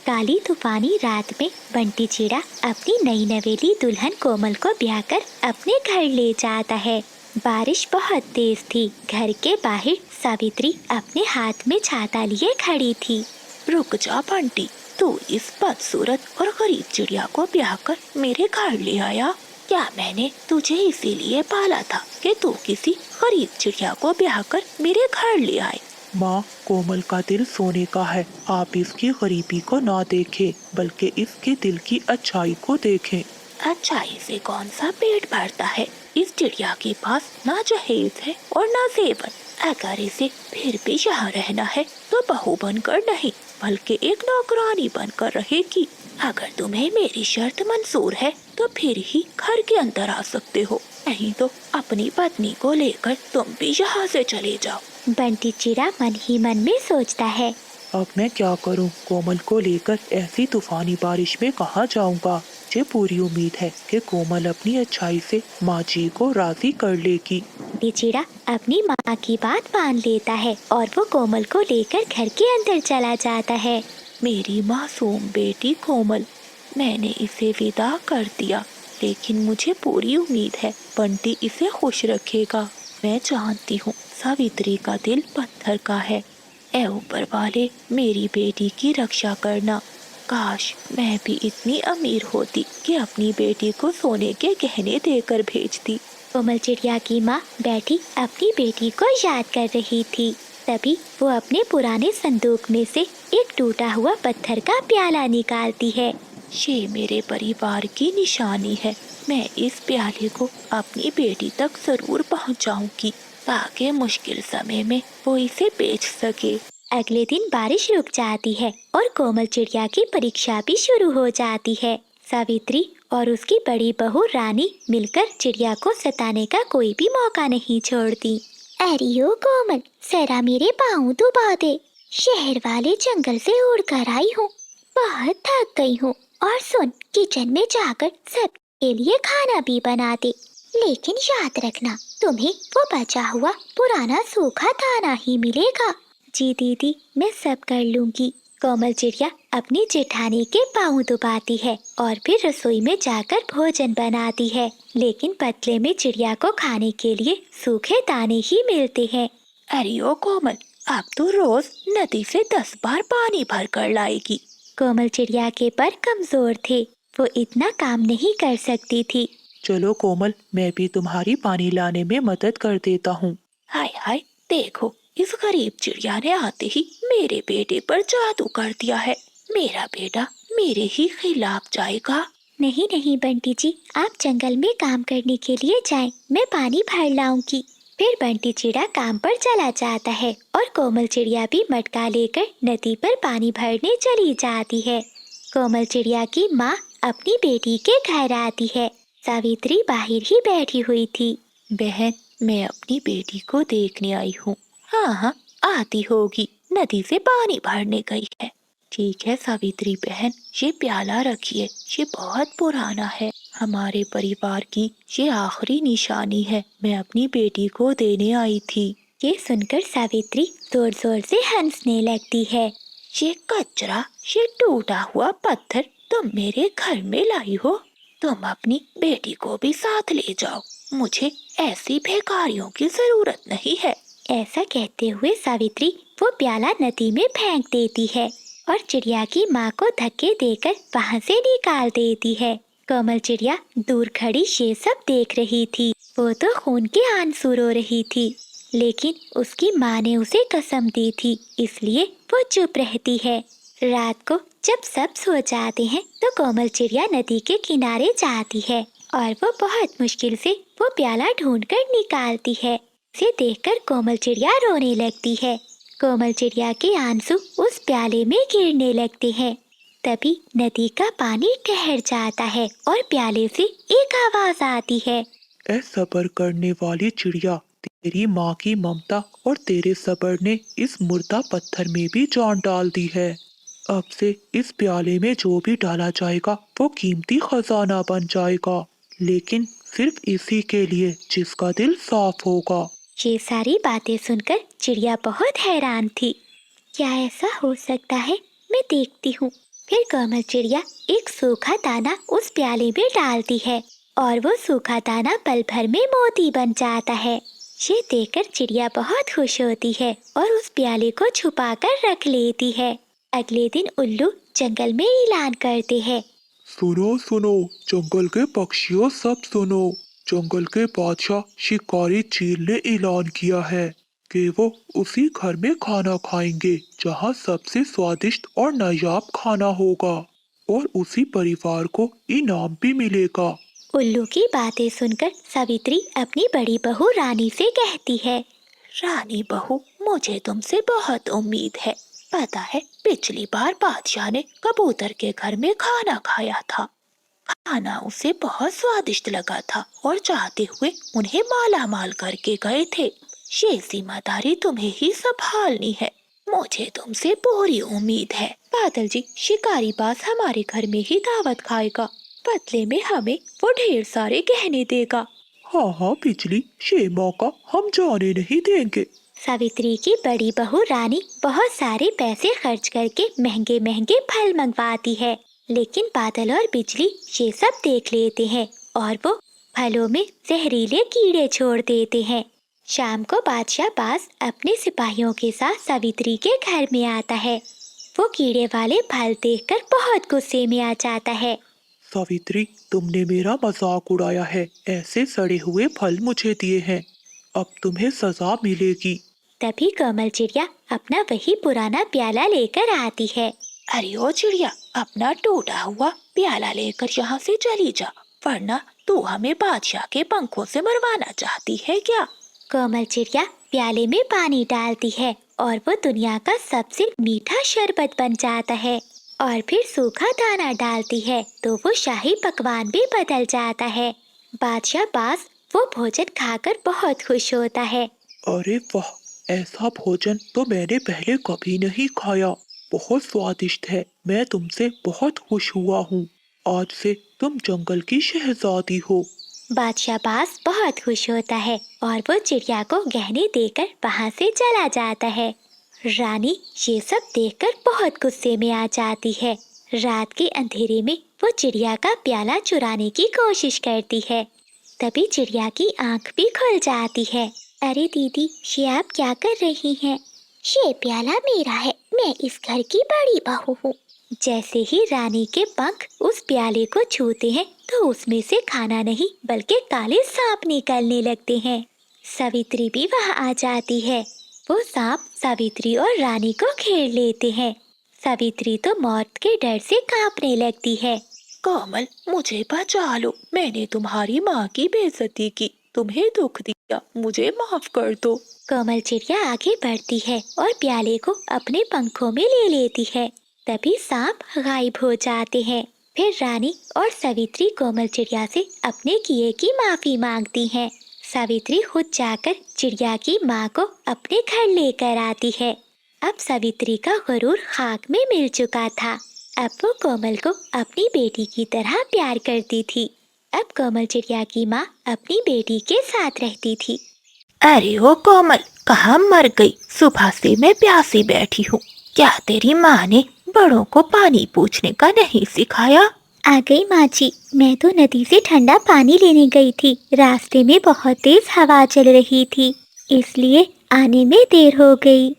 काली तूफानी रात में बंटी चिड़ा अपनी नई नवेली दुल्हन कोमल को ब्याह कर अपने घर ले जाता है। बारिश बहुत तेज थी। घर के बाहर सावित्री अपने हाथ में छाता लिए खड़ी थी। रुक जा बंटी, तू इस बदसूरत और गरीब चिड़िया को ब्याह कर मेरे घर ले आया। क्या मैंने तुझे इसीलिए पाला था कि तू किसी गरीब चिड़िया को ब्याह कर मेरे घर ले आए? माँ, कोमल का दिल सोने का है। आप इसकी गरीबी को ना देखें, बल्कि इसके दिल की अच्छाई को देखें। अच्छाई से कौन सा पेट भरता है? इस चिड़िया के पास ना जहेज है और ना जेवर। अगर इसे फिर भी यहाँ रहना है तो बहू बनकर नहीं, बल्कि एक नौकरानी बनकर रहेगी। अगर तुम्हें मेरी शर्त मंजूर है तो फिर ही घर के अंदर आ सकते हो, नहीं तो अपनी पत्नी को लेकर तुम भी यहाँ से चले जाओ। बंटी चिड़ा मन ही मन में सोचता है, अब मैं क्या करूं? कोमल को लेकर ऐसी तूफानी बारिश में कहाँ जाऊंगा? मुझे पूरी उम्मीद है कि कोमल अपनी अच्छाई से माँ जी को राजी कर लेगी। बंटी चिड़ा अपनी माँ की बात मान लेता है और वो कोमल को लेकर घर के अंदर चला जाता है। मेरी मासूम बेटी कोमल, मैंने इसे विदा कर दिया, लेकिन मुझे पूरी उम्मीद है बंटी इसे खुश रखेगा। मैं जानती हूँ सावित्री का दिल पत्थर का है। ऐ ऊपर वाले, मेरी बेटी की रक्षा करना। काश मैं भी इतनी अमीर होती कि अपनी बेटी को सोने के गहने देकर भेजती। कोमल चिड़िया की माँ बैठी अपनी बेटी को याद कर रही थी। तभी वो अपने पुराने संदूक में से एक टूटा हुआ पत्थर का प्याला निकालती है। ये मेरे परिवार की निशानी है। मैं इस प्याले को अपनी बेटी तक जरूर पहुंचाऊंगी, ताकि मुश्किल समय में वो इसे बेच सके। अगले दिन बारिश रुक जाती है और कोमल चिड़िया की परीक्षा भी शुरू हो जाती है। सावित्री और उसकी बड़ी बहू रानी मिलकर चिड़िया को सताने का कोई भी मौका नहीं छोड़ती। अरे ओ कोमल, जरा मेरे पाँव दबा दे। शहर वाले जंगल से उड़कर आई हूँ, बहुत थक गई हूँ। और सुन, किचन में जाकर सबके लिए खाना भी बना दे, लेकिन याद रखना तुम्हें वो बचा हुआ पुराना सूखा दाना ही मिलेगा। जी दीदी, मैं सब कर लूंगी। कोमल चिड़िया अपनी जेठानी के पाँव दबाती है और फिर रसोई में जाकर भोजन बनाती है, लेकिन पतले में चिड़िया को खाने के लिए सूखे दाने ही मिलते हैं। अरे ओ कोमल, अब तो रोज नदी से 10 बार पानी भर कर लाएगी। कोमल चिड़िया के पर कमजोर थे, वो इतना काम नहीं कर सकती थी। चलो कोमल, मैं भी तुम्हारी पानी लाने में मदद कर देता हूँ। हाय हाय, देखो इस गरीब चिड़िया ने आते ही मेरे बेटे पर जादू कर दिया है। मेरा बेटा मेरे ही खिलाफ जाएगा। नहीं नहीं बंटी जी, आप जंगल में काम करने के लिए जाएं, मैं पानी भर लाऊंगी। फिर बंटी चिड़ा काम पर चला जाता है और कोमल चिड़िया भी मटका लेकर नदी पर पानी भरने चली जाती है। कोमल चिड़िया की माँ अपनी बेटी के घर आती है। सावित्री बाहर ही बैठी हुई थी। बहन, मैं अपनी बेटी को देखने आई हूँ। हाँ हाँ, आती होगी, नदी से पानी भरने गई है। ठीक है सावित्री बहन, ये प्याला रखिए, ये बहुत पुराना है। हमारे परिवार की ये आखिरी निशानी है। मैं अपनी बेटी को देने आई थी। ये सुनकर सावित्री जोर जोर से हंसने लगती है। ये कचरा, ये टूटा हुआ पत्थर तुम मेरे घर में लाई हो? तुम अपनी बेटी को भी साथ ले जाओ, मुझे ऐसी भिखारियों की जरूरत नहीं है। ऐसा कहते हुए सावित्री वो प्याला नदी में फेंक देती है और चिड़िया की माँ को धक्के देकर वहाँ से निकाल देती है। कोमल चिड़िया दूर खड़ी ये सब देख रही थी। वो तो खून के आंसू रो रही थी, लेकिन उसकी माँ ने उसे कसम दी थी, इसलिए वो चुप रहती है। रात को जब सब सो जाते हैं तो कोमल चिड़िया नदी के किनारे जाती है और वो बहुत मुश्किल से वो प्याला ढूंढकर निकालती है। इसे देखकर कोमल चिड़िया रोने लगती है। कोमल चिड़िया के आंसू उस प्याले में गिरने लगते हैं। तभी नदी का पानी ठहर जाता है और प्याले से एक आवाज आती है, ऐ सब्र करने वाली चिड़िया, तेरी माँ की ममता और तेरे सब्र ने इस मुर्दा पत्थर में भी जान डाल दी है। अब से इस प्याले में जो भी डाला जाएगा वो कीमती खजाना बन जाएगा, लेकिन सिर्फ इसी के लिए जिसका दिल साफ होगा। ये सारी बातें सुनकर चिड़िया बहुत हैरान थी। क्या ऐसा हो सकता है? मैं देखती हूँ फिर कोमल चिड़िया एक सूखा दाना उस प्याले में डालती है और वो सूखा दाना पल भर में मोती बन जाता है। ये देखकर चिड़िया बहुत खुश होती है और उस प्याले को छुपा कर रख लेती है। अगले दिन उल्लू जंगल में ऐलान करते हैं। सुनो सुनो, जंगल के पक्षियों सब सुनो। जंगल के बादशाह शिकारी चील ने ऐलान किया है कि वो उसी घर में खाना खाएंगे जहाँ सबसे स्वादिष्ट और नायाब खाना होगा, और उसी परिवार को इनाम भी मिलेगा। उल्लू की बातें सुनकर सावित्री अपनी बड़ी बहू रानी से कहती है। रानी बहू, मुझे तुमसे बहुत उम्मीद है। पता है, पिछली बार बादशाह ने कबूतर के घर में खाना खाया था। खाना उसे बहुत स्वादिष्ट लगा था और चाहते हुए उन्हें माला माल करके गए थे। ये जिम्मेदारी तुम्हें ही संभालनी है। मुझे तुमसे पूरी उम्मीद है। बादल जी, शिकारी बाज हमारे घर में ही दावत खाएगा। बदले में हमें वो ढेर सारे गहने देगा। हाँ हाँ बिजली, ये मौका हम जाने नहीं देंगे। सावित्री की बड़ी बहू रानी बहुत सारे पैसे खर्च करके महंगे महंगे फल मंगवाती है, लेकिन बादल और बिजली ये सब देख लेते हैं और वो फलों में जहरीले कीड़े छोड़ देते हैं। शाम को बादशाह बाज अपने सिपाहियों के साथ सावित्री के घर में आता है। वो कीड़े वाले फल देखकर बहुत गुस्से में आ जाता है। सावित्री, तुमने मेरा मजाक उड़ाया है। ऐसे सड़े हुए फल मुझे दिए हैं, अब तुम्हें सजा मिलेगी। तभी कोमल चिड़िया अपना वही पुराना प्याला लेकर आती है। अरे ओ चिड़िया, अपना टूटा हुआ प्याला लेकर यहाँ से चली जा, वरना तू हमें बादशाह के पंखों से मरवाना चाहती है क्या? कोमल चिड़िया प्याले में पानी डालती है और वो दुनिया का सबसे मीठा शरबत बन जाता है, और फिर सूखा दाना डालती है तो वो शाही पकवान भी बदल जाता है। बादशाह बाज वो भोजन खाकर बहुत खुश होता है। अरे वाह, ऐसा भोजन तो मैंने पहले कभी नहीं खाया। बहुत स्वादिष्ट है। मैं तुमसे बहुत खुश हुआ हूँ। आज से तुम जंगल की शहजादी हो। बादशाह बाज बहुत खुश होता है और वो चिड़िया को गहने देकर वहाँ से चला जाता है। रानी ये सब देखकर बहुत गुस्से में आ जाती है। रात के अंधेरे में वो चिड़िया का प्याला चुराने की कोशिश करती है। तभी चिड़िया की आंख भी खुल जाती है। अरे दीदी, ये आप क्या कर रही हैं? ये प्याला मेरा है, मैं इस घर की बड़ी बहू हूँ। जैसे ही रानी के पंख उस प्याले को छूते हैं तो उसमें से खाना नहीं बल्कि काले सांप निकलने लगते हैं। सावित्री भी वहाँ आ जाती है। वो सांप सावित्री और रानी को घेर लेते हैं। सावित्री तो मौत के डर से कांपने लगती है। कोमल, मुझे बचा लो। मैंने तुम्हारी माँ की बेइज्जती की, तुम्हें दुख दिया, मुझे माफ कर दो। कोमल चिड़िया आगे बढ़ती है और प्याले को अपने पंखों में ले लेती है। तभी सांप गायब हो जाते हैं। फिर रानी और सावित्री कोमल चिड़िया से अपने किए की माफी मांगती हैं। सावित्री खुद जाकर चिड़िया की माँ को अपने घर लेकर आती है। अब सावित्री का गुरूर खाक में मिल चुका था। अब वो कोमल को अपनी बेटी की तरह प्यार करती थी। अब कोमल चिड़िया की माँ अपनी बेटी के साथ रहती थी। अरे ओ कोमल, कहाँ मर गई? सुबह से मैं प्यासी बैठी हूँ। क्या तेरी माँ ने बड़ों को पानी पूछने का नहीं सिखाया? आ गई माँ जी, मैं तो नदी से ठंडा पानी लेने गई थी। रास्ते में बहुत तेज हवा चल रही थी, इसलिए आने में देर हो गई।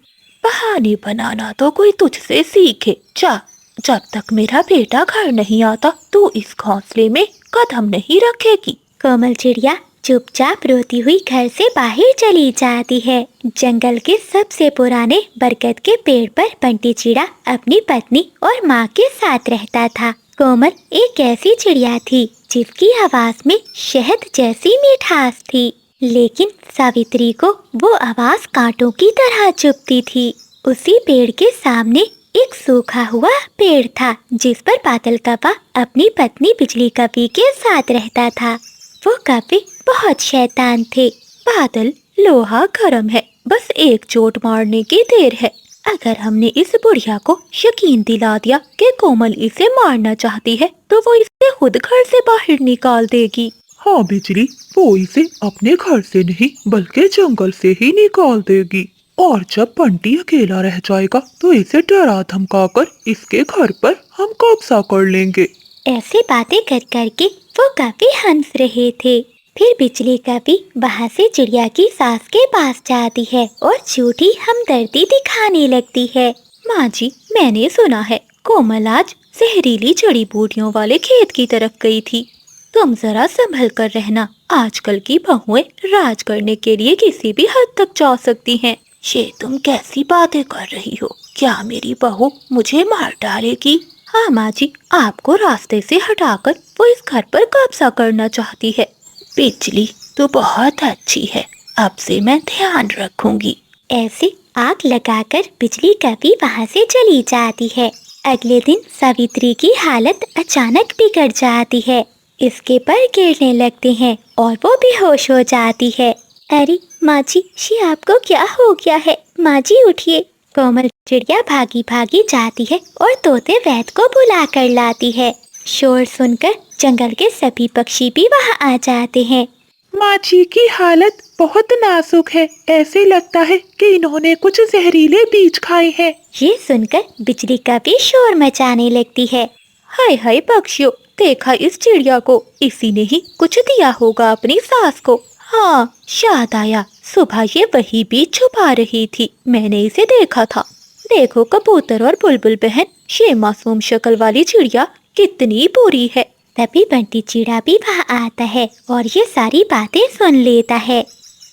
बहाने बनाना तो कोई तुझसे सीखे। जा, जब तक मेरा बेटा घर नहीं आता तू इस घोंसले में कदम नहीं रखेगी। कोमल चिड़िया चुपचाप रोती हुई घर से बाहर चली जाती है। जंगल के सबसे पुराने बरगद के पेड़ पर बंटी चिड़ा अपनी पत्नी और माँ के साथ रहता था। कोमल एक ऐसी चिड़िया थी जिसकी आवाज में शहद जैसी मिठास थी, लेकिन सावित्री को वो आवाज कांटों की तरह चुभती थी। उसी पेड़ के सामने एक सूखा हुआ पेड़ था जिस पर बादल कव्वा अपनी पत्नी बिजली कव्वी के साथ रहता था। वो कव्वे बहुत शैतान थे। बादल, लोहा गर्म है, बस एक चोट मारने की देर है। अगर हमने इस बुढ़िया को यकीन दिला दिया कि कोमल इसे मारना चाहती है तो वो इसे खुद घर से बाहर निकाल देगी। हाँ बिजली, वो इसे अपने घर से नहीं बल्कि जंगल से ही निकाल देगी। और जब बंटी अकेला रह जाएगा तो इसे डरा धमकाकर इसके घर पर हम कब्जा कर लेंगे। ऐसे बातें कर करके वो काफी हंस रहे थे। फिर बिजली कभी वहाँ से चिड़िया की सास के पास जाती है और झूठी हमदर्दी दिखाने लगती है। माँ जी, मैंने सुना है कोमल आज जहरीली जड़ी बूटियों वाले खेत की तरफ गई थी। तुम जरा संभल कर रहना, आजकल की बहुएं राज करने के लिए किसी भी हद तक जा सकती हैं। ये तुम कैसी बातें कर रही हो? क्या मेरी बहू मुझे मार डालेगी? हाँ माँ जी, आपको रास्ते से हटाकर वो इस घर पर कब्जा करना चाहती है। बिजली तो बहुत अच्छी है, अब से मैं ध्यान रखूंगी। ऐसे आग लगाकर बिजली कभी वहाँ से चली जाती है। अगले दिन सावित्री की हालत अचानक बिगड़ जाती है। इसके पर गिरने लगते हैं और वो बेहोश हो जाती है। अरे माँ जी, ये आपको क्या हो गया है? माँ जी उठिए। कोमल चिड़िया भागी भागी जाती है और तोते वैद को बुला कर लाती है। शोर सुनकर जंगल के सभी पक्षी भी वहाँ आ जाते हैं। माँ जी की हालत बहुत नाजुक है, ऐसे लगता है कि इन्होंने कुछ जहरीले बीज खाए हैं। ये सुनकर बिजली का भी शोर मचाने लगती है। हाय हाय पक्षियों, देखा इस चिड़िया को, इसी ने ही कुछ दिया होगा अपनी सास को। हाँ, याद आया, सुबह ये वही बीज छुपा रही थी, मैंने इसे देखा था। देखो कबूतर और बुलबुल बहन, ये मासूम शक्ल वाली चिड़िया कितनी बुरी है। तभी बंटी चिड़ा भी वहाँ आता है और ये सारी बातें सुन लेता है।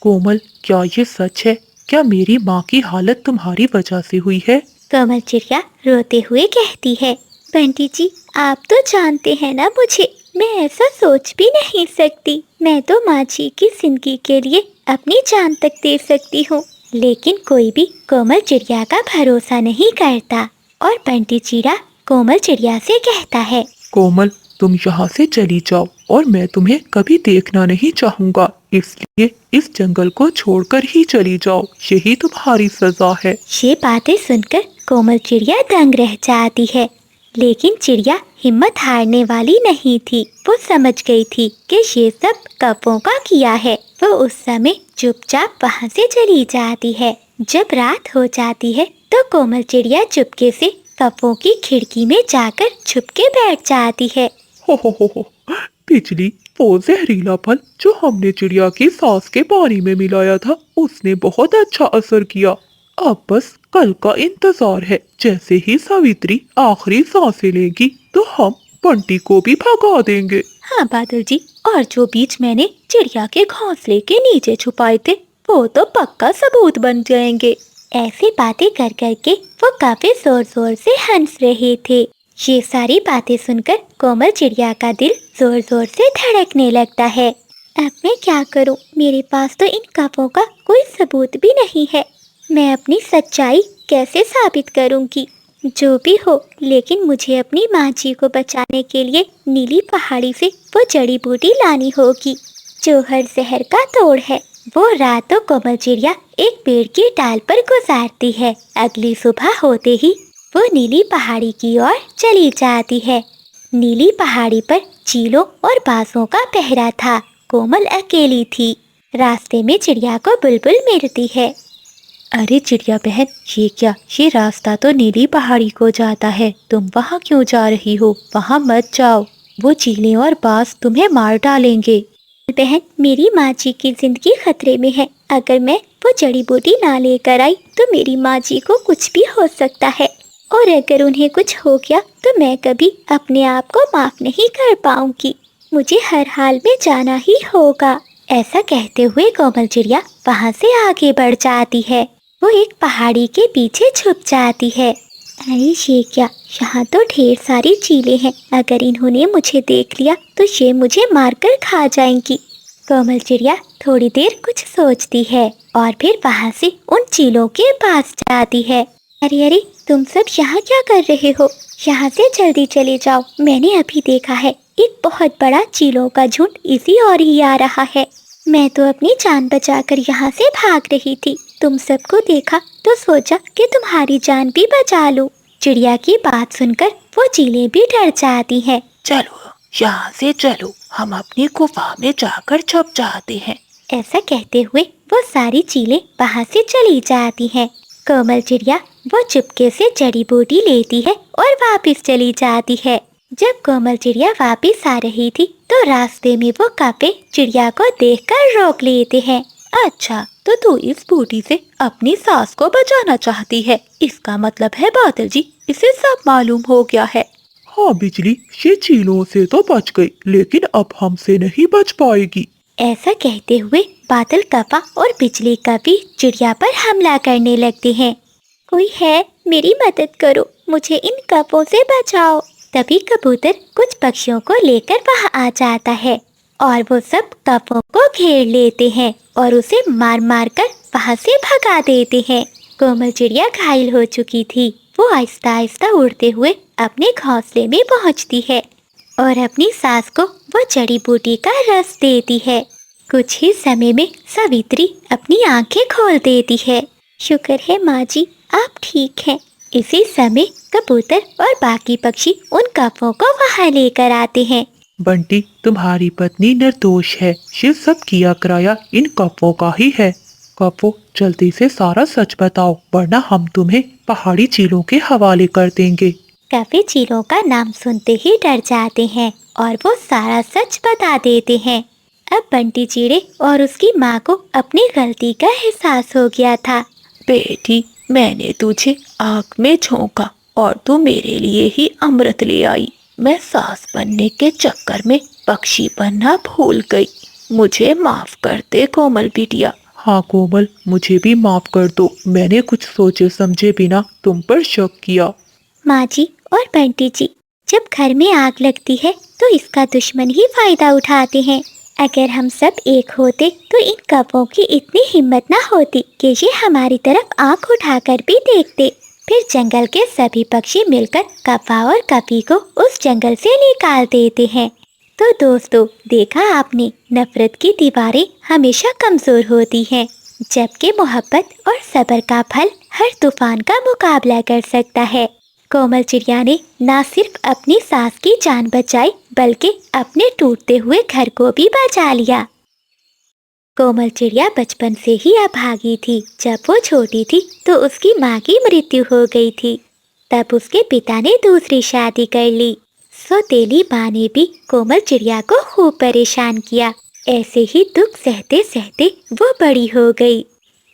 कोमल, क्या ये सच है? क्या मेरी माँ की हालत तुम्हारी वजह से हुई है? कोमल चिड़िया रोते हुए कहती है, बंटी जी, आप तो जानते हैं ना मुझे, मैं ऐसा सोच भी नहीं सकती। मैं तो माँ जी की जिंदगी के लिए अपनी जान तक दे सकती हूँ। लेकिन कोई भी कोमल चिड़िया का भरोसा नहीं करता और बंटी चिड़ा कोमल चिड़िया से कहता है, कोमल, तुम यहाँ से चली जाओ और मैं तुम्हें कभी देखना नहीं चाहूँगा, इसलिए इस जंगल को छोड़कर ही चली जाओ, यही तुम्हारी सजा है। ये बातें सुनकर कोमल चिड़िया दंग रह जाती है। लेकिन चिड़िया हिम्मत हारने वाली नहीं थी। वो समझ गई थी कि ये सब कौवों का किया है। वो उस समय चुपचाप वहाँ से चली जाती है। जब रात हो जाती है तो कोमल चिड़िया चुपके से कौवों की खिड़की में जाकर छुप के बैठ जाती है। हो, बिजली, वो जहरीला फल जो हमने चिड़िया की सांस के पानी में मिलाया था, उसने बहुत अच्छा असर किया। अब बस कल का इंतजार है। जैसे ही सावित्री आखिरी सांसें लेगी तो हम बंटी को भी भगा देंगे। हाँ बादल जी, और जो बीज मैंने चिड़िया के घोंसले के नीचे छुपाए थे, वो तो पक्का सबूत बन जाएंगे। ऐसी बातें कर करके वो काफी जोर जोर से हंस रहे थे। ये सारी बातें सुनकर कोमल चिड़िया का दिल जोर जोर से धड़कने लगता है। अब मैं क्या करूं? मेरे पास तो इन कौवों का कोई सबूत भी नहीं है। मैं अपनी सच्चाई कैसे साबित करूंगी? जो भी हो, लेकिन मुझे अपनी माँ जी को बचाने के लिए नीली पहाड़ी से वो जड़ी बूटी लानी होगी जो हर जहर का तोड़ है। वो रात तो कोमल चिड़िया एक पेड़ की डाल पर गुजारती है। अगली सुबह होते ही वो नीली पहाड़ी की ओर चली जाती है। नीली पहाड़ी पर चीलों और बाजों का पहरा था। कोमल अकेली थी। रास्ते में चिड़िया को बुलबुल मिलती है। अरे चिड़िया बहन, ये क्या? ये रास्ता तो नीली पहाड़ी को जाता है, तुम वहाँ क्यों जा रही हो? वहाँ मत जाओ, वो चीलें और बाज तुम्हें मार डालेंगे। बहन, मेरी माँ जी की जिंदगी खतरे में है। अगर मैं वो जड़ी बूटी ना लेकर आई तो मेरी माँ जी को कुछ भी हो सकता है, और अगर उन्हें कुछ हो गया तो मैं कभी अपने आप को माफ नहीं कर पाऊंगी। मुझे हर हाल में जाना ही होगा। ऐसा कहते हुए कोमल चिड़िया वहाँ से आगे बढ़ जाती है। वो एक पहाड़ी के पीछे छुप जाती है। अरे ये क्या? यहाँ तो ढेर सारी चीलें हैं। अगर इन्होंने मुझे देख लिया तो ये मुझे मारकर खा जाएंगी। कोमल चिड़िया थोड़ी देर कुछ सोचती है और फिर वहाँ से उन चीलों के पास जाती है। अरे अरे, तुम सब यहाँ क्या कर रहे हो? यहाँ से जल्दी चले जाओ। मैंने अभी देखा है एक बहुत बड़ा चीलों का झुंड इसी ओर ही आ रहा है। मैं तो अपनी जान बचाकर यहाँ से भाग रही थी। तुम सबको देखा तो सोचा कि तुम्हारी जान भी बचा लूं। चिड़िया की बात सुनकर वो चीलें भी डर जाती हैं। चलो यहाँ से चलो, हम अपनी गुफा में जाकर छुप जाते हैं। ऐसा कहते हुए वो सारी चीलें वहाँ से चली जाती हैं। कोमल चिड़िया वो चुपके से जड़ी बूटी लेती है और वापस चली जाती है। जब कोमल चिड़िया वापस आ रही थी तो रास्ते में वो कौवे चिड़िया को देखकर रोक लेते हैं। अच्छा, तो तू इस बूटी से अपनी सास को बचाना चाहती है। इसका मतलब है बादल जी, इसे सब मालूम हो गया है। हाँ बिजली, ये चीलों से तो बच गई, लेकिन अब हमसे नहीं बच पाएगी। ऐसा कहते हुए बादल कौवा और बिजली कौवी चिड़िया पर हमला करने लगते हैं। कोई है, मेरी मदद करो, मुझे इन कौवों से बचाओ। तभी कबूतर कुछ पक्षियों को लेकर वहाँ आ जाता है और वो सब कौवों को घेर लेते हैं और उसे मार मार कर वहाँ से भगा देते हैं। कोमल चिड़िया घायल हो चुकी थी। वो आहिस्ता आहिस्ता उड़ते हुए अपने घोंसले में पहुँचती है और अपनी सास को वो जड़ी बूटी का रस देती है। कुछ ही समय में सावित्री अपनी आंखें खोल देती है। शुक्र है माँ जी, आप ठीक हैं। इसी समय कबूतर और बाकी पक्षी उन कौवों को वहाँ लेकर आते हैं। बंटी, तुम्हारी पत्नी निर्दोष है। ये सब किया कराया इन कौवों का ही है। कौवों, जल्दी से सारा सच बताओ, वरना हम तुम्हें पहाड़ी चीलों के हवाले कर देंगे। कौवे चीलों का नाम सुनते ही डर जाते हैं और वो सारा सच बता देते हैं। अब बंटी चिड़े और उसकी माँ को अपनी गलती का एहसास हो गया था। बेटी, मैंने तुझे आग में झोंका और तू मेरे लिए ही अमृत ले आई। मैं सास बनने के चक्कर में पक्षी बनना भूल गई। मुझे माफ कर दे कोमल बिटिया। हाँ कोमल, मुझे भी माफ कर दो। मैंने कुछ सोचे समझे बिना तुम पर शक किया। माँ जी और बंटी जी, जब घर में आग लगती है तो इसका दुश्मन ही फायदा उठाते हैं। अगर हम सब एक होते तो इन कौवों की इतनी हिम्मत ना होती कि ये हमारी तरफ आंख उठाकर भी देखते। फिर जंगल के सभी पक्षी मिलकर कौवा और कौवी को उस जंगल से निकाल देते हैं। तो दोस्तों, देखा आपने, नफरत की दीवारें हमेशा कमजोर होती हैं, जबकि मोहब्बत और सब्र का फल हर तूफान का मुकाबला कर सकता है। कोमल चिड़िया ने न सिर्फ अपनी सास की जान बचाई बल्कि अपने टूटते हुए घर को भी बचा लिया। कोमल चिड़िया बचपन से ही अभागी थी। जब वो छोटी थी तो उसकी माँ की मृत्यु हो गई थी। तब उसके पिता ने दूसरी शादी कर ली। सौतेली माँ ने भी कोमल चिड़िया को खूब परेशान किया। ऐसे ही दुख सहते सहते वो बड़ी हो गई।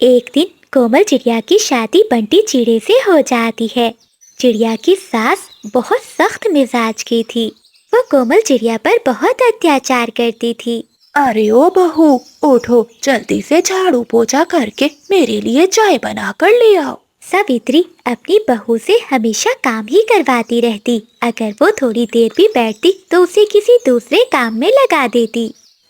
एक दिन कोमल चिड़िया की शादी बंटी चिड़े से हो जाती है। चिड़िया की सास बहुत सख्त मिजाज की थी। वो कोमल चिड़िया पर बहुत अत्याचार करती थी। अरे ओ बहू, उठो, जल्दी से झाड़ू पोछा करके मेरे लिए चाय बना कर ले आओ। सावित्री अपनी बहू से हमेशा काम ही करवाती रहती। अगर वो थोड़ी देर भी बैठती तो उसे किसी दूसरे काम में लगा देती।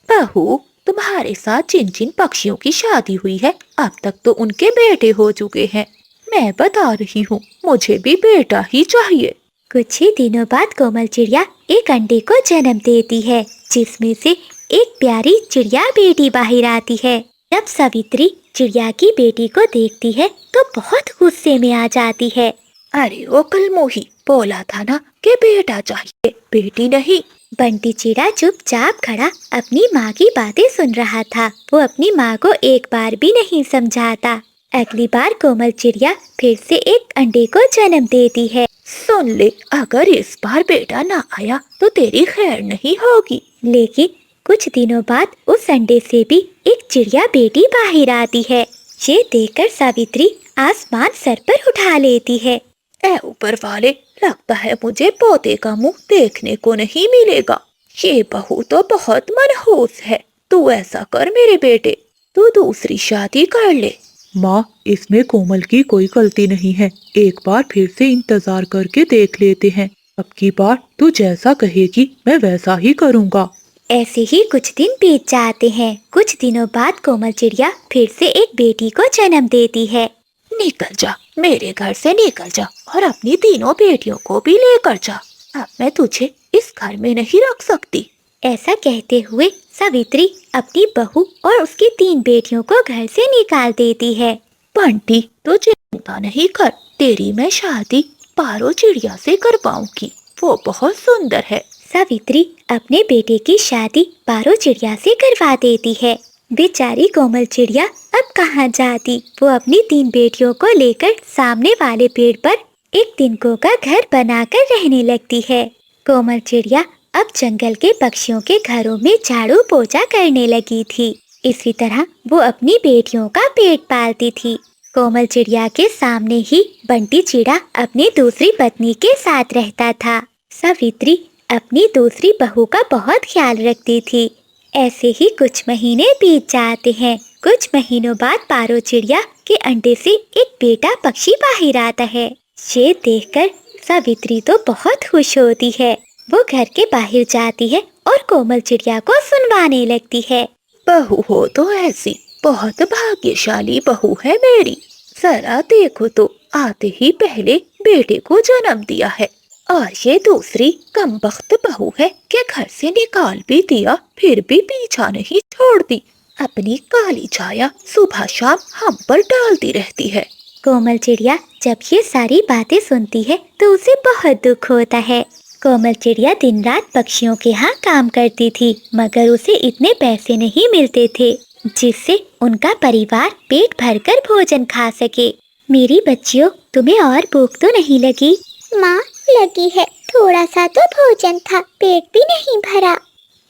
बहू, तुम्हारे साथ जिन जिन पक्षियों की शादी हुई है, अब तक तो उनके बेटे हो चुके हैं। मैं बता रही हूँ, मुझे भी बेटा ही चाहिए। कुछ ही दिनों बाद कोमल चिड़िया एक अंडे को जन्म देती है, जिसमें से एक प्यारी चिड़िया बेटी बाहर आती है। जब सावित्री चिड़िया की बेटी को देखती है तो बहुत गुस्से में आ जाती है। अरे ओ कलमोही, बोला था ना कि बेटा चाहिए, बेटी नहीं। बंटी चिड़ा चुपचाप खड़ा अपनी माँ की बातें सुन रहा था। वो अपनी माँ को एक बार भी नहीं समझाता। अगली बार कोमल चिड़िया फिर से एक अंडे को जन्म देती है। सुन ले, अगर इस बार बेटा ना आया तो तेरी खैर नहीं होगी। लेकिन कुछ दिनों बाद उस अंडे से भी एक चिड़िया बेटी बाहर आती है। ये देखकर सावित्री आसमान सर पर उठा लेती है। ऐ ऊपर वाले, लगता है मुझे पोते का मुंह देखने को नहीं मिलेगा। ये बहू तो बहुत मनहूस है। तू ऐसा कर मेरे बेटे, तू दूसरी शादी कर ले। माँ, इसमें कोमल की कोई गलती नहीं है। एक बार फिर से इंतजार करके देख लेते हैं। अब की बार तू जैसा कहेगी मैं वैसा ही करूँगा। ऐसे ही कुछ दिन बीत जाते हैं। कुछ दिनों बाद कोमल चिड़िया फिर से एक बेटी को जन्म देती है। निकल जा, मेरे घर से निकल जा और अपनी तीनों बेटियों को भी लेकर जा। अब मैं तुझे इस घर में नहीं रख सकती। ऐसा कहते हुए सावित्री अपनी बहू और उसकी 3 बेटियों को घर से निकाल देती है। बंटी, तू चिंता नहीं कर, तेरी मैं शादी पारो चिड़िया से करवाऊंगी। वो बहुत सुंदर है। सावित्री अपने बेटे की शादी पारो चिड़िया से करवा देती है। बेचारी कोमल चिड़िया अब कहाँ जाती। वो अपनी 3 बेटियों को लेकर सामने वाले पेड़ पर एक तिनकों का घर बनाकर रहने लगती है। कोमल चिड़िया अब जंगल के पक्षियों के घरों में झाड़ू पोछा करने लगी थी। इसी तरह वो अपनी बेटियों का पेट पालती थी। कोमल चिड़िया के सामने ही बंटी चिड़ा अपनी दूसरी पत्नी के साथ रहता था। सावित्री अपनी दूसरी बहू का बहुत ख्याल रखती थी। ऐसे ही कुछ महीने बीत जाते हैं। कुछ महीनों बाद पारो चिड़िया के अंडे से एक बेटा पक्षी बाहर आता है। ये देखकर सावित्री तो बहुत खुश होती है। वो घर के बाहर जाती है और कोमल चिड़िया को सुनवाने लगती है। बहू हो तो ऐसी, बहुत भाग्यशाली बहू है मेरी। जरा देखो तो, आते ही पहले बेटे को जन्म दिया है, और ये दूसरी कमबख्त बहू है कि घर से निकाल भी दिया फिर भी पीछा नहीं छोड़ती। अपनी काली छाया सुबह शाम हम पर डालती रहती है। कोमल चिड़िया जब ये सारी बातें सुनती है तो उसे बहुत दुख होता है। कोमल चिड़िया दिन रात पक्षियों के यहाँ काम करती थी, मगर उसे इतने पैसे नहीं मिलते थे जिससे उनका परिवार पेट भरकर भोजन खा सके। मेरी बच्चियों, तुम्हें और भूख तो नहीं लगी? माँ, लगी है, थोड़ा सा तो भोजन था, पेट भी नहीं भरा।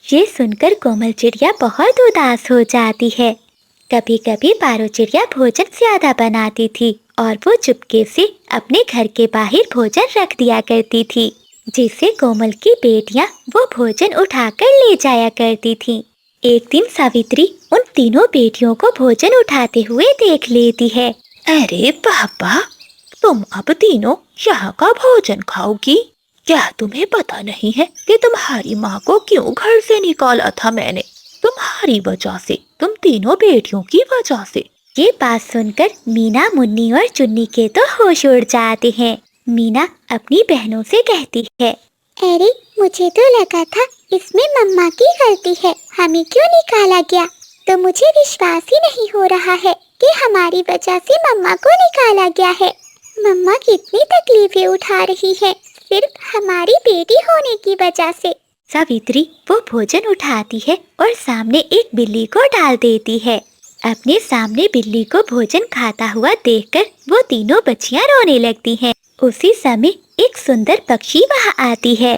ये सुनकर कोमल चिड़िया बहुत उदास हो जाती है। कभी कभी पारो चिड़िया भोजन ज्यादा बनाती थी और वो चुपके से अपने घर के बाहर भोजन रख दिया करती थी, जिससे कोमल की बेटियां वो भोजन उठाकर ले जाया करती थीं। एक दिन सावित्री उन तीनों बेटियों को भोजन उठाते हुए देख लेती है। अरे पापा, तुम अब तीनों यहाँ का भोजन खाओगी? क्या तुम्हें पता नहीं है कि तुम्हारी माँ को क्यों घर से निकाला था मैंने? तुम्हारी वजह से, तुम तीनों बेटियों की वजह से। ये बात सुनकर मीना, मुन्नी और चुन्नी के तो होश उड़ जाते हैं। मीना अपनी बहनों से कहती है, अरे, मुझे तो लगा था इसमें मम्मा की गलती है, हमें क्यों निकाला गया। तो मुझे विश्वास ही नहीं हो रहा है कि हमारी वजह से मम्मा को निकाला गया है। मम्मा कितनी तकलीफें उठा रही है सिर्फ हमारी बेटी होने की वजह से। सावित्री वो भोजन उठाती है और सामने एक बिल्ली को डाल देती है। अपने सामने बिल्ली को भोजन खाता हुआ देखकर वो तीनों बच्चियां रोने लगती हैं। उसी समय एक सुंदर पक्षी वहां आती है।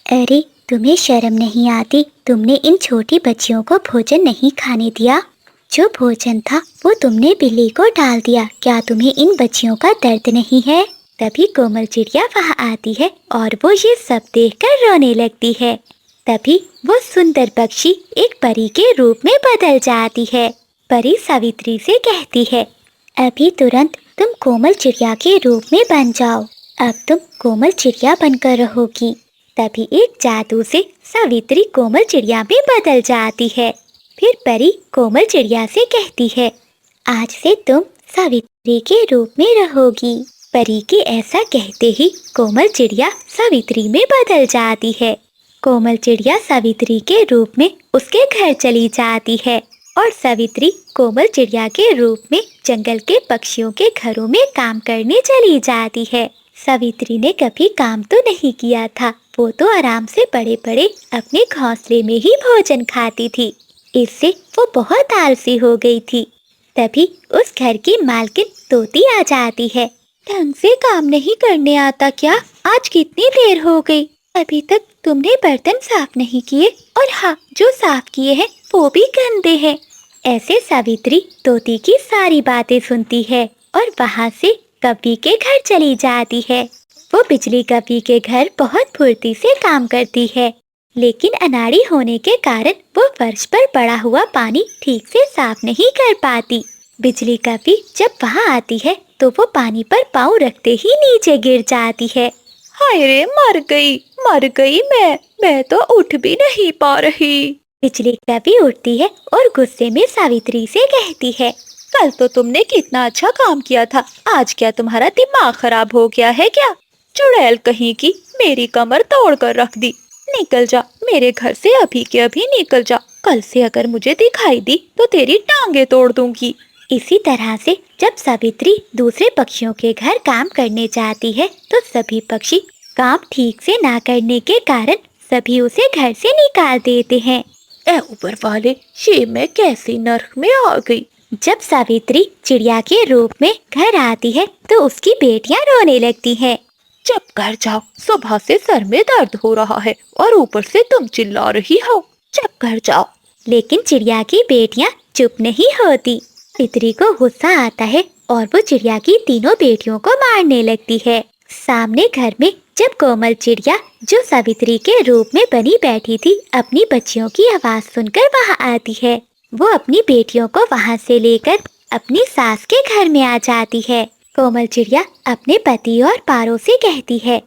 अरे, तुम्हें शर्म नहीं आती? तुमने इन छोटी बच्चियों को भोजन नहीं खाने दिया। जो भोजन था वो तुमने बिल्ली को डाल दिया। क्या तुम्हें इन बच्चियों का दर्द नहीं है? तभी कोमल चिड़िया वहां आती है और वो ये सब देखकर रोने लगती है। तभी वो सुंदर पक्षी एक परी के रूप में बदल जाती है। परी सावित्री से कहती है, अभी तुरंत तुम कोमल चिड़िया के रूप में बन जाओ। अब तुम कोमल चिड़िया बनकर रहोगी। तभी एक जादू से सावित्री कोमल चिड़िया में बदल जाती है। फिर परी कोमल चिड़िया से कहती है, आज से तुम सावित्री के रूप में रहोगी। परी के ऐसा कहते ही कोमल चिड़िया सावित्री में बदल जाती है। कोमल चिड़िया सावित्री के रूप में उसके घर चली जाती है और सावित्री कोमल चिड़िया के रूप में जंगल के पक्षियों के घरों में काम करने चली जाती है। सावित्री ने कभी काम तो नहीं किया था, वो तो आराम से पड़े पड़े अपने घोंसले में ही भोजन खाती थी। इससे वो बहुत आलसी हो गई थी। तभी उस घर की मालकिन तोती आ जाती है। ढंग से काम नहीं करने आता क्या? आज कितनी देर हो गई, अभी तक तुमने बर्तन साफ नहीं किए, और हाँ, जो साफ किए हैं वो भी गंदे हैं। ऐसे सावित्री तोती की सारी बातें सुनती है और वहाँ से कव्वी के घर चली जाती है। वो बिजली कव्वी के घर बहुत फुर्ती से काम करती है, लेकिन अनाड़ी होने के कारण वो फर्श पर पड़ा हुआ पानी ठीक से साफ नहीं कर पाती। बिजली कव्वी जब वहाँ आती है तो वो पानी पर पाँव रखते ही नीचे गिर जाती है। हाय रे, मर गई मैं तो उठ भी नहीं पा रही। बिजली कव्वी उठती है और गुस्से में सावित्री से कहती है, कल तो तुमने कितना अच्छा काम किया था, आज क्या तुम्हारा दिमाग खराब हो गया है क्या? चुड़ैल कहीं की, मेरी कमर तोड़ कर रख दी। निकल जा मेरे घर से, अभी के अभी निकल जा। कल से अगर मुझे दिखाई दी तो तेरी टांगे तोड़ दूंगी। इसी तरह से जब सावित्री दूसरे पक्षियों के घर काम करने जाती है तो सभी पक्षी काम ठीक से ना करने के कारण सभी उसे घर से निकाल देते हैं। ए ऊपर वाले, ये मैं कैसे नर्क में आ गई। जब सावित्री चिड़िया के रूप में घर आती है तो उसकी बेटियां रोने लगती हैं। चुप कर जाओ, सुबह से सर में दर्द हो रहा है और ऊपर से तुम चिल्ला रही हो। चुप कर जाओ। लेकिन चिड़िया की बेटियां चुप नहीं होती। तितली को गुस्सा आता है और वो चिड़िया की तीनों बेटियों को मारने लगती है। सामने घर में जब कोमल चिड़िया जो सावित्री के रूप में बनी बैठी थी अपनी बच्चियों की आवाज सुनकर वहां आती है, वो अपनी बेटियों को वहां से लेकर अपनी सास के घर में आ जाती है। कोमल चिड़िया अपने पति और पारों से कहती है,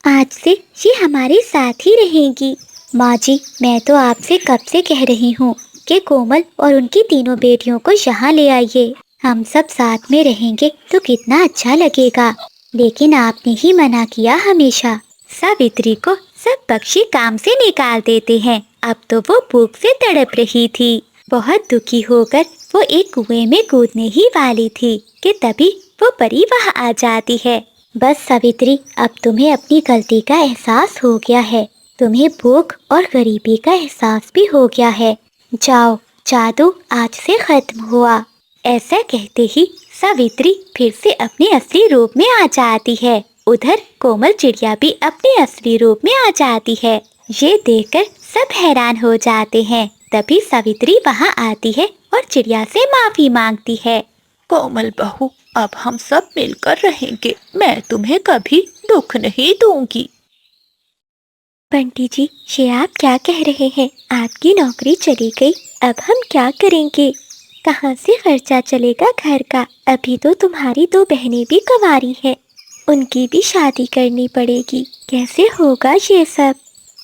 आज से ये हमारे साथ ही रहेगी। माँ जी, मैं तो आपसे कब से कह रही हूँ कि कोमल और उनकी तीनों बेटियों को यहाँ ले आइए। हम सब साथ में रहेंगे तो कितना अच्छा लगेगा, लेकिन आपने ही मना किया हमेशा। सावित्री को सब पक्षी काम से निकाल देते हैं। अब तो वो भूख से तड़प रही थी। बहुत दुखी होकर वो एक कुएं में कूदने ही वाली थी कि तभी वो परी वहाँ आ जाती है। बस सावित्री, अब तुम्हें अपनी गलती का एहसास हो गया है। तुम्हें भूख और गरीबी का एहसास भी हो गया है। जाओ, जादू आज से खत्म हुआ। ऐसा कहते ही सावित्री फिर से अपने असली रूप में आ जाती है। उधर कोमल चिड़िया भी अपने असली रूप में आ जाती है। ये देखकर सब हैरान हो जाते हैं। तभी सावित्री वहाँ आती है और चिड़िया से माफी मांगती है। कोमल बहू, अब हम सब मिलकर रहेंगे। मैं तुम्हें कभी दुख नहीं दूंगी। बंटी जी, ये आप क्या कह रहे हैं? आपकी नौकरी चली गई, अब हम क्या करेंगे? कहाँ से खर्चा चलेगा घर का? अभी तो तुम्हारी दो बहनें भी कुंवारी हैं, उनकी भी शादी करनी पड़ेगी। कैसे होगा ये सब?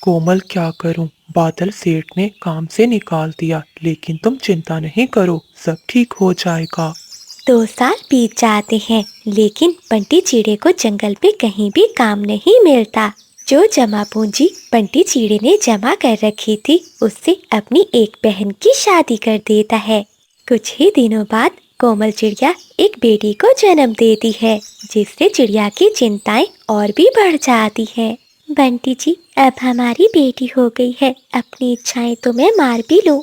कोमल, क्या करूं? बादल सेठ ने काम से निकाल दिया, लेकिन तुम चिंता नहीं करो, सब ठीक हो जाएगा। 2 साल बीत जाते हैं, लेकिन बंटी चिड़े को जंगल पे कहीं भी काम नहीं मिलता। जो जमा पूंजी बंटी चिड़े ने जमा कर रखी थी, उससे अपनी एक बहन की शादी कर देता है। कुछ ही दिनों बाद कोमल चिड़िया एक बेटी को जन्म देती है, जिससे चिड़िया की चिंताएं और भी बढ़ जाती है। बंटी जी, अब हमारी बेटी हो गई है, अपनी इच्छाएं तो मैं मार भी लूं,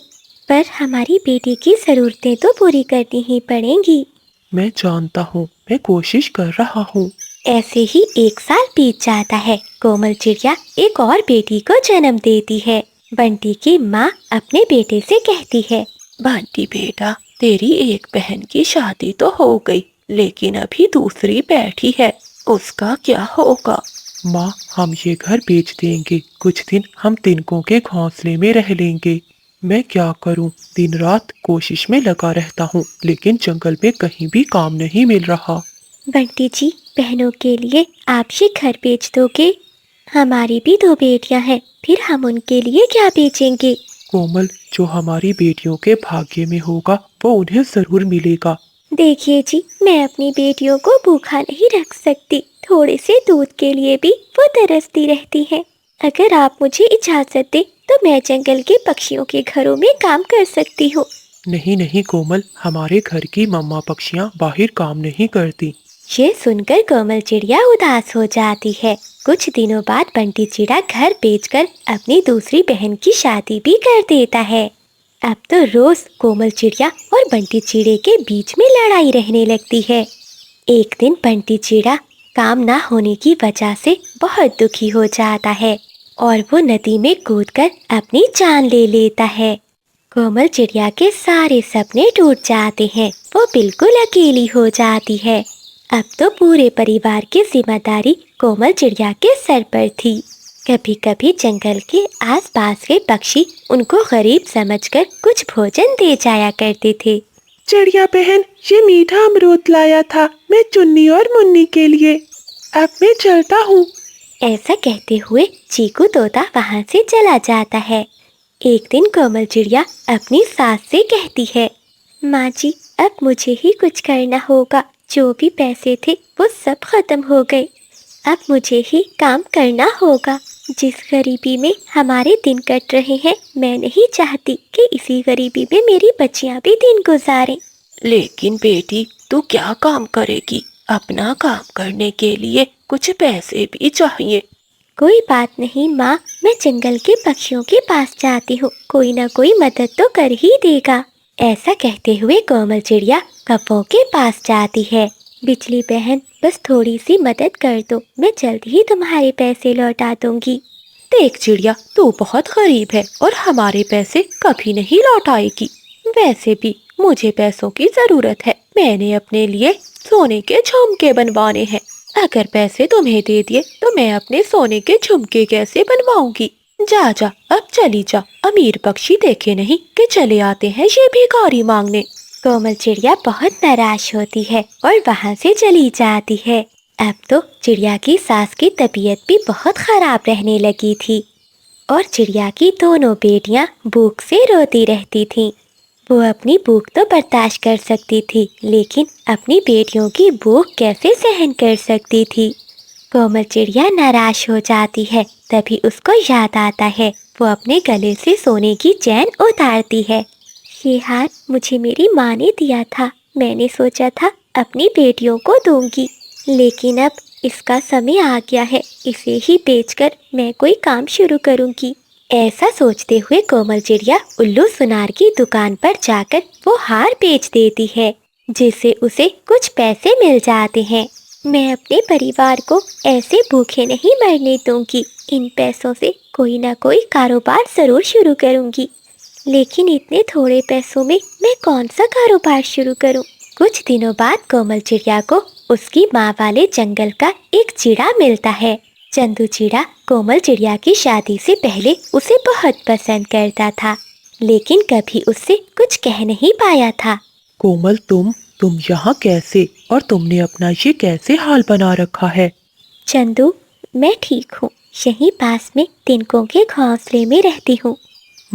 पर हमारी बेटी की जरूरतें तो पूरी करनी ही पड़ेंगी। मैं जानता हूँ, मैं कोशिश कर रहा हूँ। ऐसे ही 1 साल बीत जाता है। कोमल चिड़िया एक और बेटी को जन्म देती है। बंटी की माँ अपने बेटे से कहती है, बंटी बेटा, तेरी एक बहन की शादी तो हो गई, लेकिन अभी दूसरी बैठी है, उसका क्या होगा? माँ, हम ये घर बेच देंगे। कुछ दिन हम तिनकों के घोंसले में रह लेंगे। मैं क्या करूं? दिन रात कोशिश में लगा रहता हूं, लेकिन जंगल में कहीं भी काम नहीं मिल रहा। बंटी जी, बहनों के लिए आप ये घर बेच दोगे? हमारी भी 2 बेटियां हैं, फिर हम उनके लिए क्या बेचेंगे? कोमल, जो हमारी बेटियों के भाग्य में होगा वो उन्हें जरूर मिलेगा। देखिए जी, मैं अपनी बेटियों को भूखा नहीं रख सकती। थोड़े से दूध के लिए भी वो तरसती रहती हैं। अगर आप मुझे इजाजत दें तो मैं जंगल के पक्षियों के घरों में काम कर सकती हूँ। नहीं नहीं कोमल, हमारे घर की मम्मा पक्षियाँ बाहर काम नहीं करती। ये सुनकर कोमल चिड़िया उदास हो जाती है। कुछ दिनों बाद बंटी चिड़ा घर बेचकर अपनी दूसरी बहन की शादी भी कर देता है। अब तो रोज कोमल चिड़िया और बंटी चिड़े के बीच में लड़ाई रहने लगती है। एक दिन बंटी चिड़ा काम ना होने की वजह से बहुत दुखी हो जाता है और वो नदी में कूदकर अपनी जान ले लेता है। कोमल चिड़िया के सारे सपने टूट जाते हैं। वो बिल्कुल अकेली हो जाती है। अब तो पूरे परिवार की जिम्मेदारी कोमल चिड़िया के सर पर थी। कभी कभी जंगल के आसपास के पक्षी उनको गरीब समझकर कुछ भोजन दे जाया करते थे। चिड़िया बहन, ये मीठा अमरूद लाया था मैं चुन्नी और मुन्नी के लिए। अब मैं चलता हूँ। ऐसा कहते हुए चीकू तोता वहाँ से चला जाता है। एक दिन कोमल चिड़िया अपनी सास से कहती है, माँ जी, अब मुझे ही कुछ करना होगा। जो भी पैसे थे वो सब खत्म हो गए। अब मुझे ही काम करना होगा। जिस गरीबी में हमारे दिन कट रहे हैं, मैं नहीं चाहती कि इसी गरीबी में मेरी बच्चियां भी दिन गुजारें। लेकिन बेटी, तू क्या काम करेगी? अपना काम करने के लिए कुछ पैसे भी चाहिए। कोई बात नहीं माँ, मैं जंगल के पक्षियों के पास जाती हूँ, कोई ना कोई मदद तो कर ही देगा। ऐसा कहते हुए कोमल चिड़िया कौवों के पास जाती है। बिजली बहन, बस थोड़ी सी मदद कर दो, मैं जल्द ही तुम्हारे पैसे लौटा दूंगी। देख चिड़िया, तू बहुत गरीब है और हमारे पैसे कभी नहीं लौटाएगी। वैसे भी मुझे पैसों की जरूरत है, मैंने अपने लिए सोने के झुमके बनवाने हैं। अगर पैसे तुम्हें दे दिए तो मैं अपने सोने के झुमके कैसे बनवाऊंगी। जा जा, अब चली जा, अमीर पक्षी देखे नहीं कि चले आते हैं ये भिखारी मांगने। कोमल चिड़िया बहुत नाराज होती है और वहाँ से चली जाती है। अब तो चिड़िया की सास की तबीयत भी बहुत खराब रहने लगी थी और चिड़िया की दोनों बेटियां भूख से रोती रहती थीं। वो अपनी भूख तो बर्दाश्त कर सकती थी, लेकिन अपनी बेटियों की भूख कैसे सहन कर सकती थी। कोमल चिड़िया नाराज हो जाती है। तभी उसको याद आता है, वो अपने गले से सोने की चैन उतारती है। ये हार मुझे मेरी माँ ने दिया था, मैंने सोचा था अपनी बेटियों को दूंगी, लेकिन अब इसका समय आ गया है, इसे ही बेचकर मैं कोई काम शुरू करूंगी। ऐसा सोचते हुए कोमल चिड़िया उल्लू सुनार की दुकान पर जाकर वो हार बेच देती है, जिससे उसे कुछ पैसे मिल जाते हैं। मैं अपने परिवार को ऐसे भूखे नहीं मरने दूंगी, इन पैसों से कोई ना कोई कारोबार जरूर शुरू करूंगी। लेकिन इतने थोड़े पैसों में मैं कौन सा कारोबार शुरू करूं? कुछ दिनों बाद कोमल चिड़िया को उसकी माँ वाले जंगल का एक चिड़ा मिलता है। चंदू चिड़ा कोमल चिड़िया की शादी से पहले उसे बहुत पसंद करता था, लेकिन कभी उससे कुछ कह नहीं पाया था। कोमल, तुम यहाँ कैसे, और तुमने अपना ये कैसे हाल बना रखा है? चंदू, मैं ठीक हूँ, यहीं पास में तिनकों के घोंसले में रहती हूँ।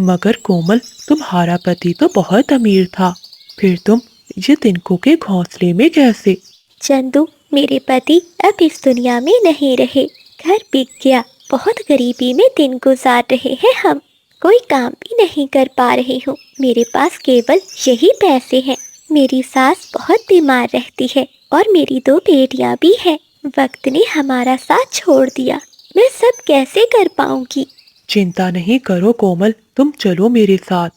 मगर कोमल, तुम्हारा पति तो बहुत अमीर था, फिर तुम ये तिनकों के घोंसले में कैसे? चंदू, मेरे पति अब इस दुनिया में नहीं रहे, घर बिक गया, बहुत गरीबी में दिन गुजार रहे हैं हम, कोई काम भी नहीं कर पा रही हूँ, मेरे पास केवल यही पैसे हैं। मेरी सास बहुत बीमार रहती है और मेरी 2 बेटियाँ भी हैं। वक्त ने हमारा साथ छोड़ दिया, मैं सब कैसे कर पाऊंगी? चिंता नहीं करो कोमल, तुम चलो मेरे साथ।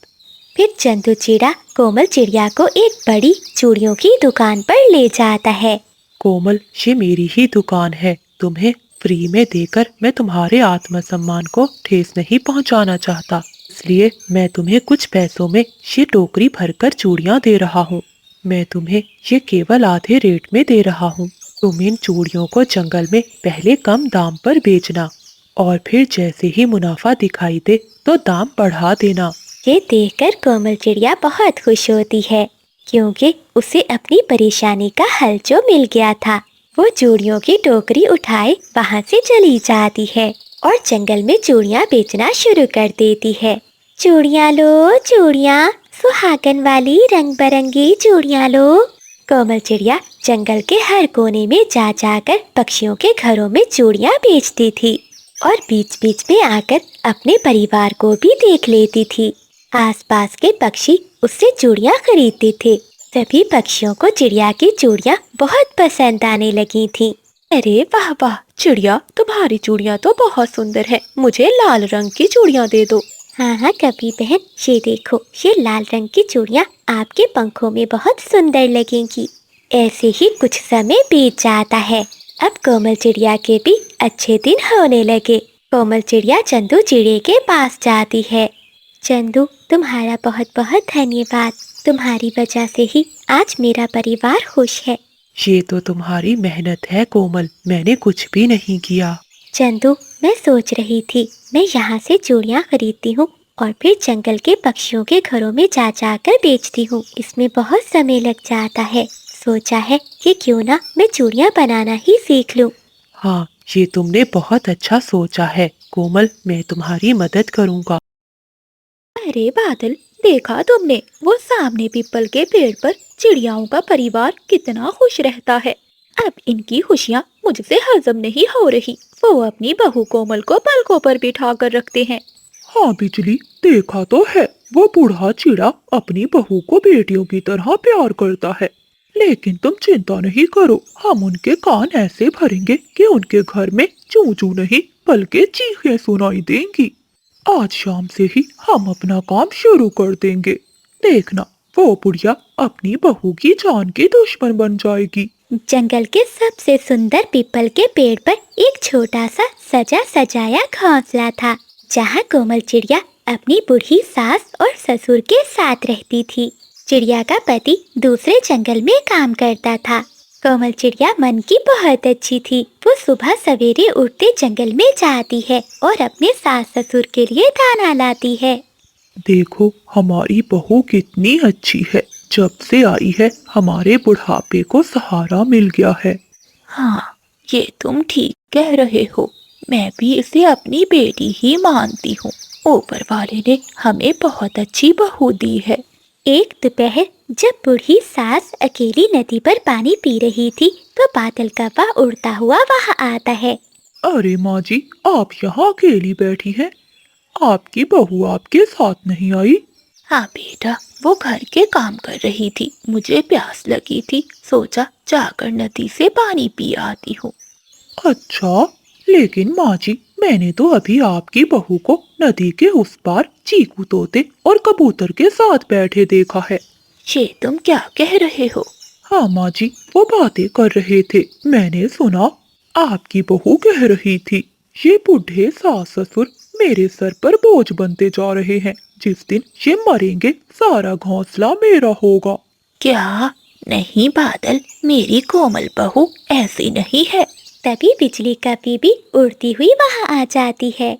फिर चंदू चिड़ा कोमल चिड़िया को एक बड़ी चूड़ियों की दुकान पर ले जाता है। कोमल, ये मेरी ही दुकान है, तुम्हें फ्री में देकर मैं तुम्हारे आत्मसम्मान को ठेस नहीं पहुंचाना चाहता, इसलिए मैं तुम्हें कुछ पैसों में ये टोकरी भरकर चूड़ियां दे रहा हूँ। मैं तुम्हें ये केवल आधे रेट में दे रहा हूँ। तुम इन चूड़ियों को जंगल में पहले कम दाम पर बेचना और फिर जैसे ही मुनाफा दिखाई दे तो दाम बढ़ा देना। ये देखकर कोमल चिड़िया बहुत खुश होती है, क्योंकि उसे अपनी परेशानी का हल जो मिल गया था। वो चूड़ियों की टोकरी उठाए वहाँ से चली जाती है और जंगल में चूड़ियाँ बेचना शुरू कर देती है। चूड़ियाँ लो चूड़ियाँ, सुहागन वाली रंग बिरंगी चूड़ियाँ लो। कोमल चिड़िया जंगल के हर कोने में जा जाकर पक्षियों के घरों में चूड़ियाँ बेचती थी और बीच बीच में आकर अपने परिवार को भी देख लेती थी। आसपास के पक्षी उससे चूड़ियाँ खरीदते थे। सभी पक्षियों को चिड़िया की चूड़ियाँ बहुत पसंद आने लगी थीं। अरे वाह वाह चिड़िया, तुम्हारी चूड़ियाँ तो बहुत सुंदर है, मुझे लाल रंग की चूड़ियाँ दे दो। हाँ हाँ कभी बहन, ये देखो, ये लाल रंग की चूड़ियाँ आपके पंखों में बहुत सुंदर लगेंगी। ऐसे ही कुछ समय बीत जाता है। अब कोमल चिड़िया के भी अच्छे दिन होने लगे। कोमल चिड़िया चंदू चिड़े के पास जाती है। चंदू, तुम्हारा बहुत बहुत धन्यवाद, तुम्हारी वजह से ही आज मेरा परिवार खुश है। ये तो तुम्हारी मेहनत है कोमल, मैंने कुछ भी नहीं किया। चंदू, मैं सोच रही थी मैं यहाँ से चूड़ियाँ खरीदती हूँ और फिर जंगल के पक्षियों के घरों में जा जाकर बेचती हूँ, इसमें बहुत समय लग जाता है। सोचा है कि क्यों ना मैं चूड़ियाँ बनाना ही सीख लूँ। हाँ, ये तुमने बहुत अच्छा सोचा है कोमल, मैं तुम्हारी मदद करूँगा। अरे बादल, देखा तुमने, वो सामने पीपल के पेड़ पर चिड़ियाओं का परिवार कितना खुश रहता है। अब इनकी खुशियाँ मुझसे हजम नहीं हो रही। वो अपनी बहू कोमल को पलकों पर बिठा कर रखते हैं। हाँ बिजली, देखा तो है, वो बूढ़ा चिड़ा अपनी बहू को बेटियों की तरह प्यार करता है। लेकिन तुम चिंता नहीं करो, हम उनके कान ऐसे भरेंगे कि उनके घर में चूं चूं नहीं बल्कि चीखें सुनाई देंगी। आज शाम से ही हम अपना काम शुरू कर देंगे। देखना, वो बुढ़िया अपनी बहू की जान की दुश्मन बन जाएगी। जंगल के सबसे सुंदर पीपल के पेड़ पर एक छोटा सा सजा सजाया घोंसला था, जहाँ कोमल चिड़िया अपनी बूढ़ी सास और ससुर के साथ रहती थी। चिड़िया का पति दूसरे जंगल में काम करता था। कोमल चिड़िया मन की बहुत अच्छी थी। वो सुबह सवेरे उठते जंगल में जाती है और अपने सास ससुर के लिए दाना लाती है। देखो, हमारी बहू कितनी अच्छी है। जब से आई है हमारे बुढ़ापे को सहारा मिल गया है। हाँ, ये तुम ठीक कह रहे हो। मैं भी इसे अपनी बेटी ही मानती हूँ। ऊपर वाले ने हमें बहुत अच्छी बहू दी है। एक दोपहर जब बूढ़ी सास अकेली नदी पर पानी पी रही थी, तो बादल कौवा उड़ता हुआ वहां आता है। अरे माँ जी, आप यहाँ अकेली बैठी हैं? आपकी बहू आपके साथ नहीं आई? हाँ बेटा, वो घर के काम कर रही थी। मुझे प्यास लगी थी, सोचा जाकर नदी से पानी पी आती हूँ। अच्छा, लेकिन माँ जी, मैंने तो अभी आपकी बहू को नदी के उस पार चीकू तोते और कबूतर के साथ बैठे देखा है। ये तुम क्या कह रहे हो? हाँ माँ जी, वो बातें कर रहे थे। मैंने सुना आपकी बहू कह रही थी, ये बूढ़े सास ससुर मेरे सर पर बोझ बनते जा रहे हैं। जिस दिन ये मरेंगे सारा घोंसला मेरा होगा। क्या? नहीं बादल, मेरी कोमल बहू ऐसी नहीं है। तभी बिजली का भी उड़ती हुई वहां आ जाती है।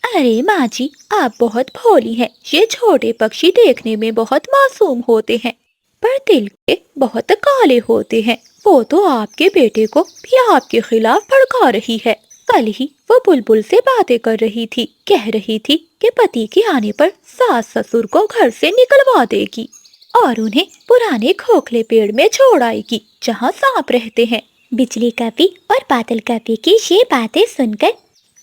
अरे माँ जी, आप बहुत भोली हैं। ये छोटे पक्षी देखने में बहुत मासूम होते हैं, पर दिल के बहुत काले होते हैं। वो तो आपके बेटे को भी आपके खिलाफ भड़का रही है। कल ही वो बुलबुल से बातें कर रही थी, कह रही थी कि पति के आने पर सास ससुर को घर से निकलवा देगी और उन्हें पुराने खोखले पेड़ में छोड़ आएगी जहाँ सांप रहते हैं। बिजली कपी और बादल कपी की ये बातें सुनकर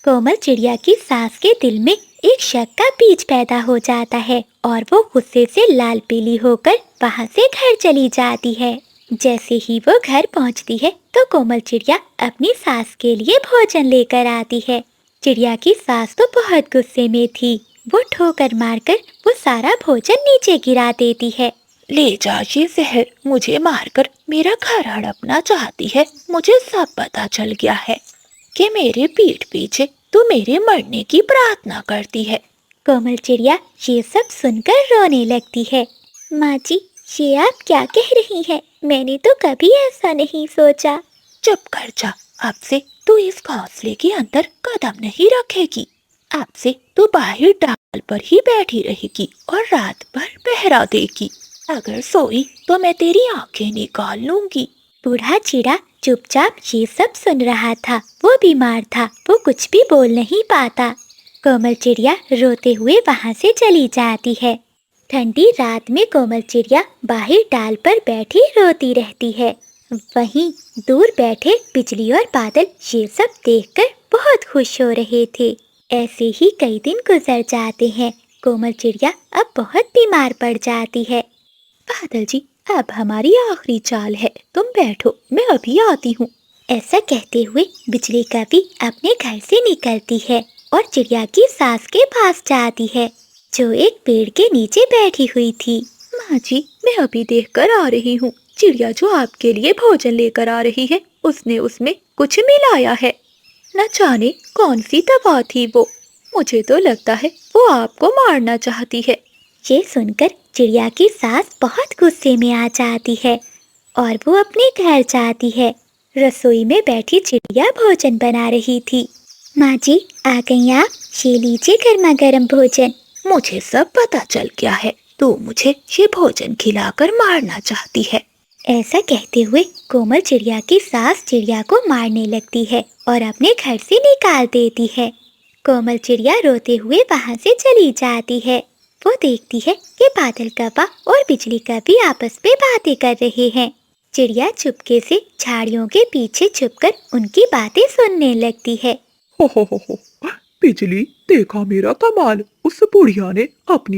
कोमल चिड़िया की सास के दिल में एक शक का बीज पैदा हो जाता है और वो गुस्से से लाल पीली होकर वहां से घर चली जाती है। जैसे ही वो घर पहुंचती है तो कोमल चिड़िया अपनी सास के लिए भोजन लेकर आती है। चिड़िया की सास तो बहुत गुस्से में थी। वो ठोकर मारकर वो सारा भोजन नीचे गिरा देती है। ले जा ये जहर, मुझे मारकर मेरा घर हड़पना चाहती है। मुझे सब पता चल गया है कि मेरे पीठ पीछे तू मेरे मरने की प्रार्थना करती है। कोमल चिड़िया ये सब सुनकर रोने लगती है। माँ जी, ये आप क्या कह रही हैं? मैंने तो कभी ऐसा नहीं सोचा। चुप कर जा, अब से तू इस घोंसले के अंदर कदम नहीं रखेगी। अब से तू बाहर डाल पर ही बैठी रहेगी और रात भर पहरा देगी। अगर सोई तो मैं तेरी आंखें निकाल लूंगी। बूढ़ा चिड़ा चुपचाप ये सब सुन रहा था। वो बीमार था, वो कुछ भी बोल नहीं पाता। कोमल चिड़िया रोते हुए वहां से चली जाती है। ठंडी रात में कोमल चिड़िया बाहर डाल पर बैठी रोती रहती है। वहीं दूर बैठे बिजली और बादल ये सब देखकर बहुत खुश हो रहे थे। ऐसे ही कई दिन गुजर जाते हैं। कोमल चिड़िया अब बहुत बीमार पड़ जाती है। बादल जी, अब हमारी आखिरी चाल है, तुम बैठो, मैं अभी आती हूँ। ऐसा कहते हुए बिजली कभी अपने घर से निकलती है और चिड़िया की सास के पास जाती है, जो एक पेड़ के नीचे बैठी हुई थी। माँ जी, मैं अभी देखकर आ रही हूँ। चिड़िया जो आपके लिए भोजन लेकर आ रही है, उसने उसमें कुछ मिलाया है। न जाने कौन सी दवा थी वो। मुझे तो लगता है वो आपको मारना चाहती है। ये सुनकर चिड़िया की सास बहुत गुस्से में आ जाती है और वो अपने घर जाती है। रसोई में बैठी चिड़िया भोजन बना रही थी। माँ जी, आ गई आप? ये लीजिए गर्मा गर्म भोजन। मुझे सब पता चल गया है, तू मुझे ये भोजन खिलाकर मारना चाहती है। ऐसा कहते हुए कोमल चिड़िया की सास चिड़िया को मारने लगती है और अपने घर से निकाल देती है। कोमल चिड़िया रोते हुए वहां से चली जाती है। वो देखती है कि बादल कौवा और बिजली कभी आपस में बातें कर रहे हैं। चिड़िया चुपके से झाड़ियों के पीछे छुपकर उनकी बातें सुनने लगती है। हो, बिजली, देखा मेरा कमाल। उस बुढ़िया ने अपनी